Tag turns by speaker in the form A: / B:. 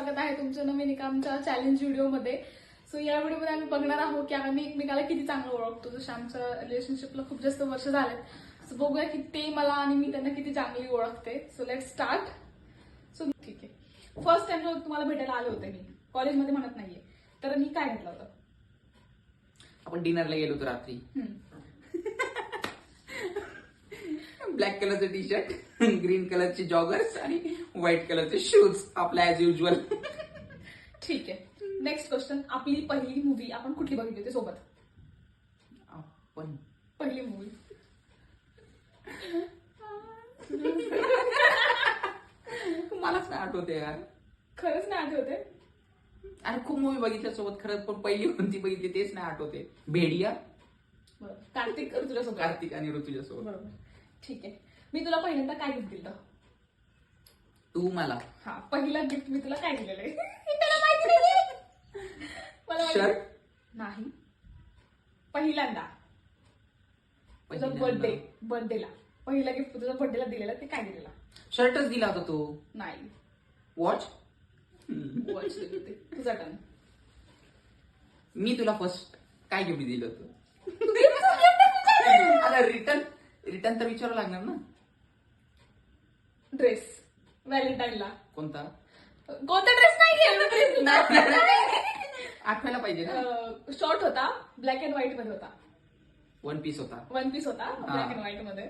A: स्वागत आहे तुमचं नवीन एका आमच्या चॅलेंज व्हिडिओमध्ये. सो या व्हिडिओमध्ये आम्ही बघणार आहोत की आम्ही एकमेकाला किती चांगलं ओळखतो. जसं आमच्या रिलेशनशिपला खूप जास्त वर्ष झालेत. सो बघूया की ते मला आणि मी त्यांना किती चांगली ओळखते. So let start. सो ठीक आहे, फर्स्ट टाइम जेव्हा तुम्हाला भेटायला आले होते मी कॉलेजमध्ये म्हणत नाहीये, तर मी काय घेतलं होतं?
B: आपण डिनरला गेलो होतो रात्री. ब्लॅक कलरचे टी शर्ट, ग्रीन कलरचे जॉगर्स आणि व्हाईट कलरचे शूज, आपला ऍज युजल.
A: ठीक आहे, नेक्स्ट क्वेश्चन. आपली पहिली मूवी आपण कुठली बघितली होती सोबत?
B: आपण
A: पहिली मूवी
B: मलाच नाही आठवते यार.
A: खरंच नाही आठवते.
B: अरे खूप मूवी बघितल्या सोबत खरंच, पण पहिली कोणती बघितली तेच नाही आठवते. भेडिया,
A: बरं, कार्तिक तुझ्यासोबत.
B: कार्तिक आणि ऋतुजा सोबत.
A: बरोबर, ठीक आहे. मी तुला पहिल्यांदा काय गिफ्ट दिलं?
B: तू मला
A: हा, पहिला गिफ्ट मी तुला काय दिलेलं आहे? त्याला माहिती नाहीये. मला माहिती
B: शर्ट
A: नाही. पहिल्यांदा तुझा बर्थडेला पहिला गिफ्ट तुझ्या बर्थडेला दिलेला, ते काय दिलेला?
B: शर्टच दिला होता तो.
A: नाही,
B: वॉच.
A: वॉच दिली होती. तुझा टर्न.
B: मी तुला फर्स्ट काय गिफ्ट दिलं होतं? आता रिटर्न तर विचारावं लागणार ना.
A: ड्रेस, व्हॅलेंटाईनला.
B: कोणता
A: ड्रेस नाही?
B: आठवायला पाहिजे ना.
A: शॉर्ट होता, ब्लॅक अँड व्हाईट मध्ये होता.
B: वन पीस होता.
A: वन पीस होता, ब्लॅक अँड व्हाईट मध्ये.